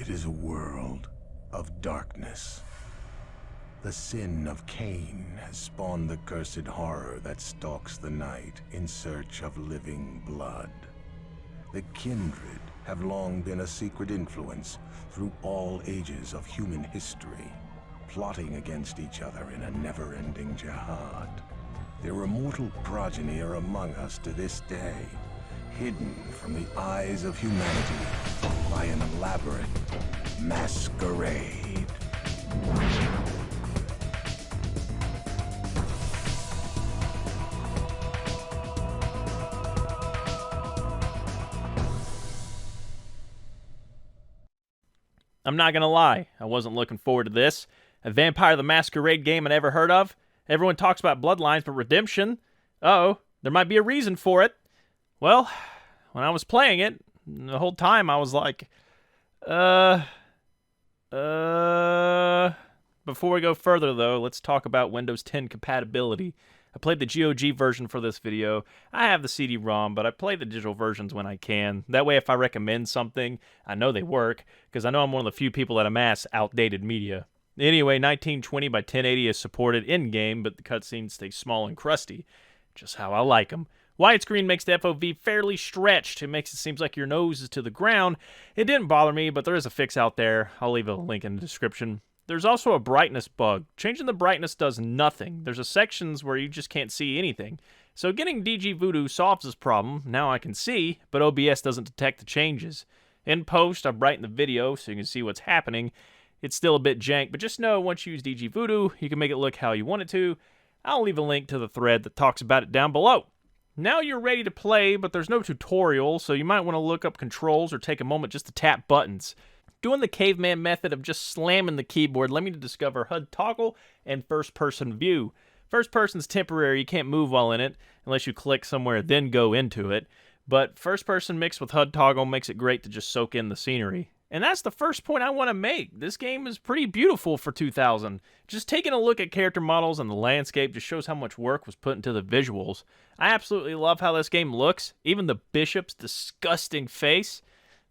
It is a world of darkness. The sin of Cain has spawned the cursed horror that stalks the night in search of living blood. The kindred have long been a secret influence through all ages of human history, plotting against each other in a never-ending jihad. Their immortal progeny are among us to this day, hidden from the eyes of humanity by an elaborate masquerade. I'm not gonna lie, I wasn't looking forward to this. A Vampire the Masquerade game I never heard of. Everyone talks about Bloodlines, but Redemption? Uh-oh, there might be a reason for it. Well, when I was playing it, the whole time I was like, Before we go further, though, let's talk about Windows 10 compatibility. I played the GOG version for this video. I have the CD-ROM, but I play the digital versions when I can. That way, if I recommend something, I know they work, because I know I'm one of the few people that amass outdated media. Anyway, 1920 by 1080 is supported in-game, but the cutscenes stay small and crusty. Just how I like them. Widescreen makes the FOV fairly stretched. It makes it seem like your nose is to the ground. It didn't bother me, but there is a fix out there. I'll leave a link in the description. There's also a brightness bug. Changing the brightness does nothing. There's a sections where you just can't see anything. So getting DG Voodoo solves this problem. Now I can see, but OBS doesn't detect the changes. In post, I brighten the video so you can see what's happening. It's still a bit jank, but just know once you use DG Voodoo, you can make it look how you want it to. I'll leave a link to the thread that talks about it down below. Now you're ready to play, but there's no tutorial, so you might want to look up controls or take a moment just to tap buttons. Doing the caveman method of just slamming the keyboard led me to discover HUD toggle and first-person view. First person's temporary, you can't move while in it unless you click somewhere then go into it. But first person mixed with HUD toggle makes it great to just soak in the scenery. And that's the first point I want to make. This game is pretty beautiful for 2000. Just taking a look at character models and the landscape just shows how much work was put into the visuals. I absolutely love how this game looks, even the bishop's disgusting face.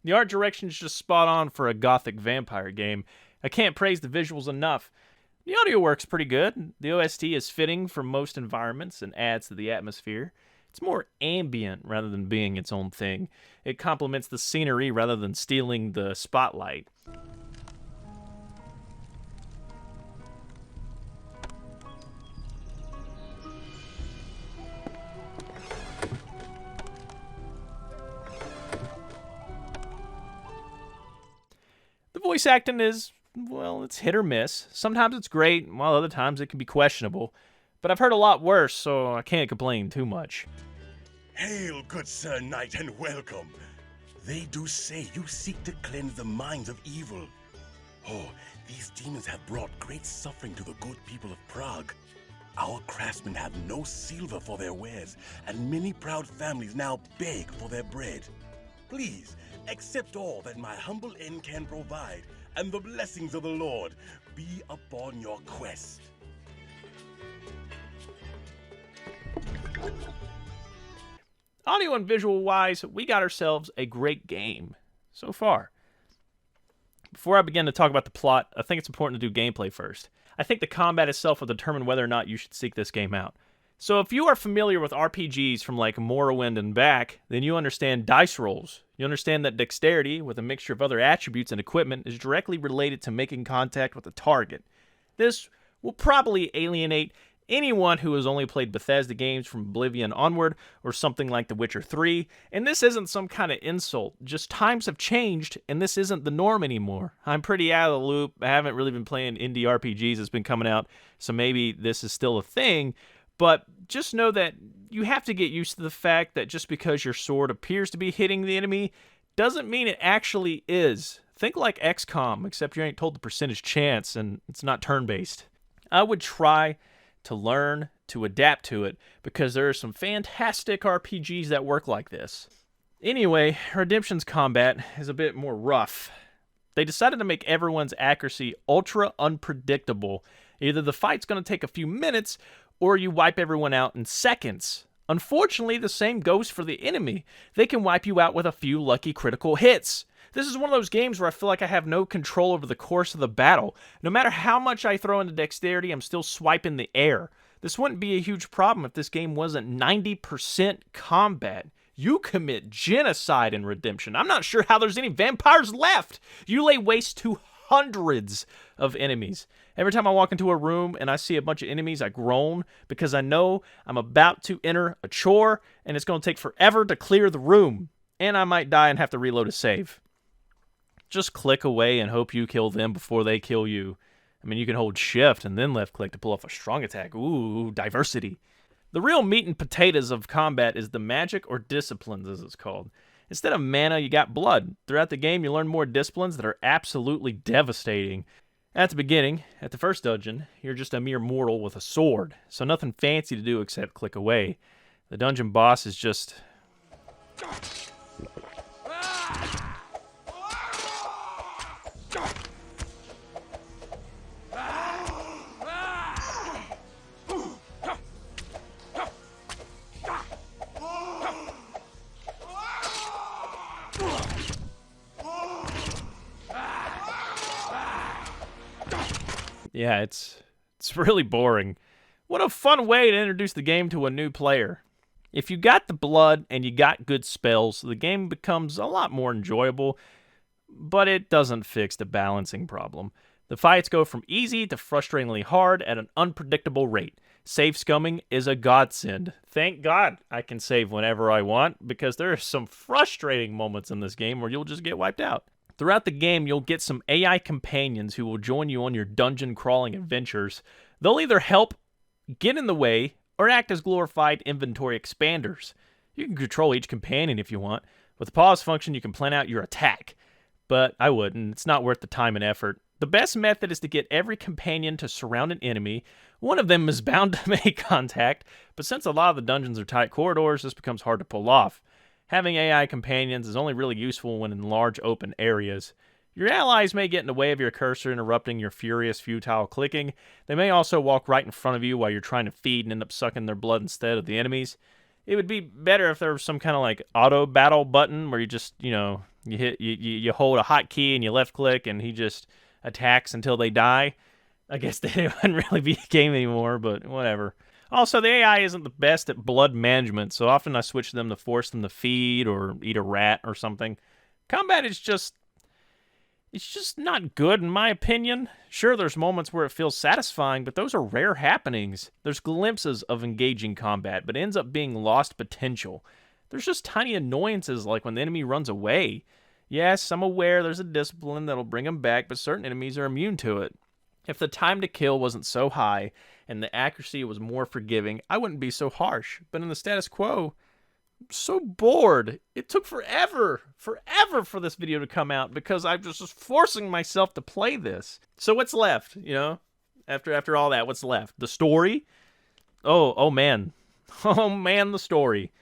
The art direction is just spot on for a gothic vampire game. I can't praise the visuals enough. The audio works pretty good. The OST is fitting for most environments and adds to the atmosphere. It's more ambient rather than being its own thing. It complements the scenery rather than stealing the spotlight. The voice acting is, well, it's hit or miss. Sometimes it's great, while other times it can be questionable. But I've heard a lot worse, so I can't complain too much. Hail, good Sir Knight, and welcome. They do say you seek to cleanse the minds of evil. Oh, these demons have brought great suffering to the good people of Prague. Our craftsmen have no silver for their wares, and many proud families now beg for their bread. Please, accept all that my humble end can provide, and the blessings of the Lord be upon your quest. Audio and visual wise, we got ourselves a great game so far. Before I begin to talk about the plot, I think it's important to do gameplay first. I think the combat itself will determine whether or not you should seek this game out. So if you are familiar with RPGs from like Morrowind and back, then you understand dice rolls. You understand that dexterity, with a mixture of other attributes and equipment, is directly related to making contact with a target. This will probably alienate anyone who has only played Bethesda games from Oblivion onward, or something like The Witcher 3, and this isn't some kind of insult. Just times have changed, and this isn't the norm anymore. I'm pretty out of the loop. I haven't really been playing indie RPGs that's been coming out, so maybe this is still a thing, but just know that you have to get used to the fact that just because your sword appears to be hitting the enemy, doesn't mean it actually is. Think like XCOM, except you ain't told the percentage chance, and it's not turn-based. I would try to learn to adapt to it, because there are some fantastic RPGs that work like this. Anyway, Redemption's combat is a bit more rough. They decided to make everyone's accuracy ultra unpredictable. Either the fight's going to take a few minutes, or you wipe everyone out in seconds. Unfortunately, the same goes for the enemy. They can wipe you out with a few lucky critical hits. This is one of those games where I feel like I have no control over the course of the battle. No matter how much I throw into dexterity, I'm still swiping the air. This wouldn't be a huge problem if this game wasn't 90% combat. You commit genocide in Redemption. I'm not sure how there's any vampires left. You lay waste to hundreds of enemies. Every time I walk into a room and I see a bunch of enemies, I groan because I know I'm about to enter a chore and it's going to take forever to clear the room. And I might die and have to reload a save. Just click away and hope you kill them before they kill you. I mean, you can hold shift and then left click to pull off a strong attack. Ooh, diversity. The real meat and potatoes of combat is the magic or disciplines, as it's called. Instead of mana, you got blood. Throughout the game, you learn more disciplines that are absolutely devastating. At the beginning, at the first dungeon, you're just a mere mortal with a sword, so nothing fancy to do except click away. The dungeon boss is just... yeah, it's really boring. What a fun way to introduce the game to a new player. If you got the blood and you got good spells, the game becomes a lot more enjoyable, but it doesn't fix the balancing problem. The fights go from easy to frustratingly hard at an unpredictable rate. Save scumming is a godsend. Thank God I can save whenever I want, because there are some frustrating moments in this game where you'll just get wiped out. Throughout the game, you'll get some AI companions who will join you on your dungeon crawling adventures. They'll either help, get in the way, or act as glorified inventory expanders. You can control each companion if you want. With the pause function, you can plan out your attack. But I wouldn't. It's not worth the time and effort. The best method is to get every companion to surround an enemy. One of them is bound to make contact, but since a lot of the dungeons are tight corridors, this becomes hard to pull off. Having AI companions is only really useful when in large open areas. Your allies may get in the way of your cursor, interrupting your furious, futile clicking. They may also walk right in front of you while you're trying to feed and end up sucking their blood instead of the enemies. It would be better if there was some kind of like auto battle button where you just, you hold a hotkey and you left click and he just attacks until they die. I guess that it wouldn't really be a game anymore, but whatever. Also, the AI isn't the best at blood management, so often I switch them to force them to feed or eat a rat or something. Combat is just... it's just not good, in my opinion. Sure, there's moments where it feels satisfying, but those are rare happenings. There's glimpses of engaging combat, but it ends up being lost potential. There's just tiny annoyances like when the enemy runs away. Yes, I'm aware there's a discipline that'll bring them back, but certain enemies are immune to it. If the time to kill wasn't so high and the accuracy was more forgiving, I wouldn't be so harsh. But in the status quo, I'm so bored. It took forever for this video to come out because I was just forcing myself to play this. So what's left, After all that, what's left? The story? Oh man. Oh man, the story.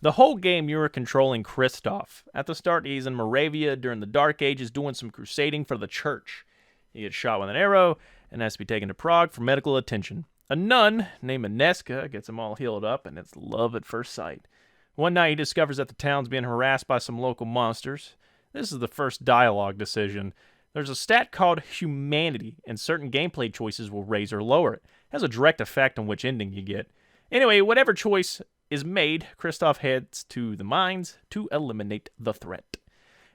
The whole game you were controlling Kristoff. At the start, he's in Moravia during the Dark Ages doing some crusading for the church. He gets shot with an arrow and has to be taken to Prague for medical attention. A nun named Ineska gets him all healed up, and it's love at first sight. One night he discovers that the town's being harassed by some local monsters. This is the first dialogue decision. There's a stat called humanity, and certain gameplay choices will raise or lower it. It has a direct effect on which ending you get. Anyway, whatever choice is made, Kristoff heads to the mines to eliminate the threat.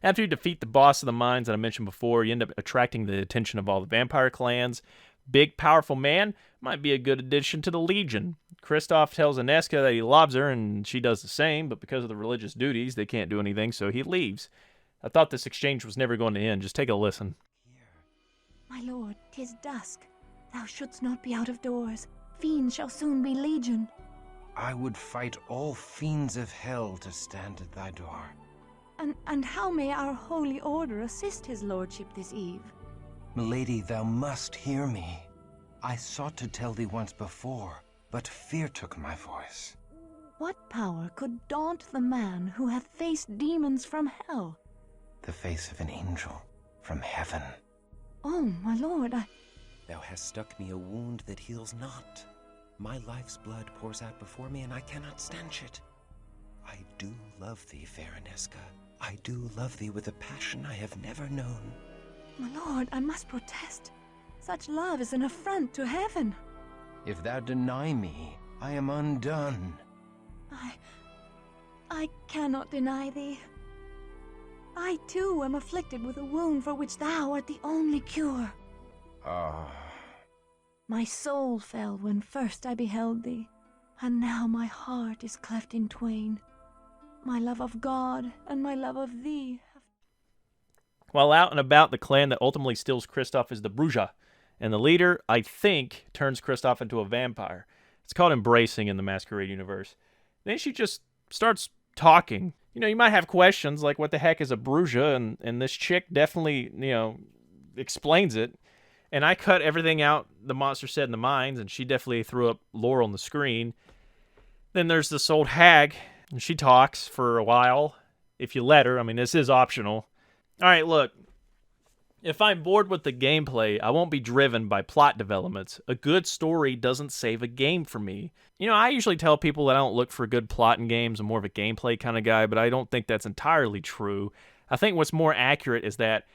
After you defeat the boss of the mines that I mentioned before, you end up attracting the attention of all the vampire clans. Big, powerful man might be a good addition to the Legion. Kristoff tells Ineska that he loves her, and she does the same, but because of the religious duties, they can't do anything, so he leaves. I thought this exchange was never going to end. Just take a listen. My lord, 'tis dusk. Thou shouldst not be out of doors. Fiends shall soon be legion. I would fight all fiends of hell to stand at thy door. And how may our holy order assist his lordship this eve? Milady, thou must hear me. I sought to tell thee once before, but fear took my voice. What power could daunt the man who hath faced demons from hell? The face of an angel from heaven. Oh, my lord, Thou hast struck me a wound that heals not. My life's blood pours out before me, and I cannot stanch it. I do love thee, fair Ineska. I do love thee with a passion I have never known. My lord, I must protest. Such love is an affront to heaven. If thou deny me, I am undone. I cannot deny thee. I too am afflicted with a wound for which thou art the only cure. Ah. My soul fell when first I beheld thee, and now my heart is cleft in twain. My love of God and my love of thee. While out and about, the clan that ultimately steals Kristoff is the Bruja, and the leader, I think, turns Kristoff into a vampire. It's called embracing in the Masquerade universe. Then she just starts talking. You know, you might have questions like, what the heck is a Bruja? And this chick definitely, explains it. And I cut everything out the monster said in the mines, and she definitely threw up lore on the screen. Then there's this old hag, and she talks for a while, if you let her. I mean, this is optional. All right, look. If I'm bored with the gameplay, I won't be driven by plot developments. A good story doesn't save a game for me. You know, I usually tell people that I don't look for good plot in games. I'm more of a gameplay kind of guy, but I don't think that's entirely true. I think what's more accurate is that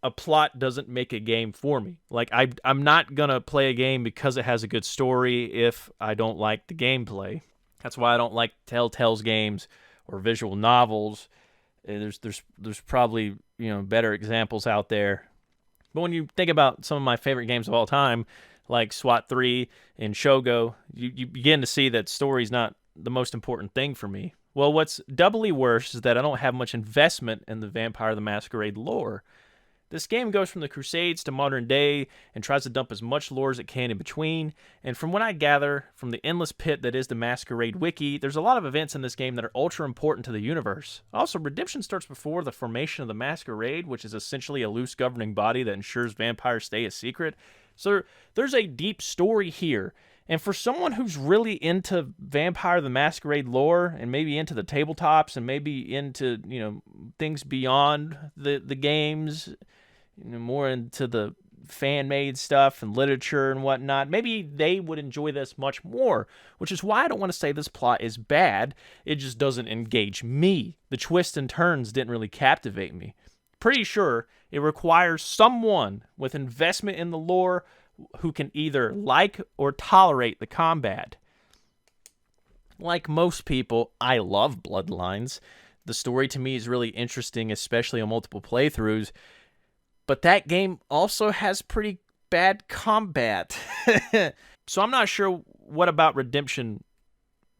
a plot doesn't make a game for me. Like, I'm not going to play a game because it has a good story if I don't like the gameplay. That's why I don't like Telltale's games or visual novels. There's probably, better examples out there. But when you think about some of my favorite games of all time, like SWAT 3 and Shogo, you begin to see that story's not the most important thing for me. Well, what's doubly worse is that I don't have much investment in the Vampire the Masquerade lore. This game goes from the Crusades to modern day and tries to dump as much lore as it can in between. And from what I gather from the endless pit that is the Masquerade wiki, there's a lot of events in this game that are ultra important to the universe. Also, Redemption starts before the formation of the Masquerade, which is essentially a loose governing body that ensures vampires stay a secret. So there's a deep story here. And for someone who's really into Vampire the Masquerade lore and maybe into the tabletops and maybe into, things beyond the games, more into the fan-made stuff and literature and whatnot, maybe they would enjoy this much more, which is why I don't want to say this plot is bad. It just doesn't engage me. The twists and turns didn't really captivate me. Pretty sure it requires someone with investment in the lore who can either like or tolerate the combat. Like most people, I love Bloodlines. The story to me is really interesting, especially on multiple playthroughs. But that game also has pretty bad combat. So I'm not sure what about Redemption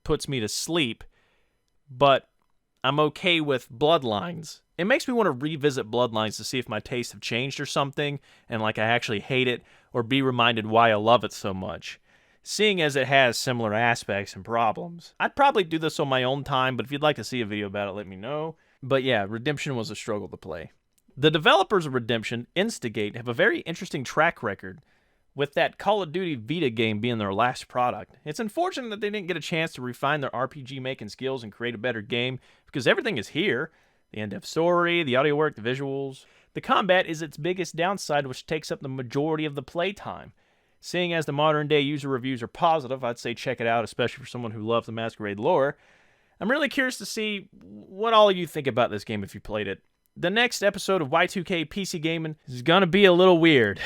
puts me to sleep, but I'm okay with Bloodlines. It makes me want to revisit Bloodlines to see if my tastes have changed or something, and like I actually hate it, or be reminded why I love it so much. Seeing as it has similar aspects and problems. I'd probably do this on my own time, but if you'd like to see a video about it, let me know. But yeah, Redemption was a struggle to play. The developers of Redemption, Instigate, have a very interesting track record, with that Call of Duty Vita game being their last product. It's unfortunate that they didn't get a chance to refine their RPG making skills and create a better game, because everything is here. The in-depth story, the audio work, the visuals. The combat is its biggest downside, which takes up the majority of the playtime. Seeing as the modern day user reviews are positive, I'd say check it out, especially for someone who loves the Masquerade lore. I'm really curious to see what all of you think about this game if you played it. The next episode of Y2K PC Gaming is going to be a little weird.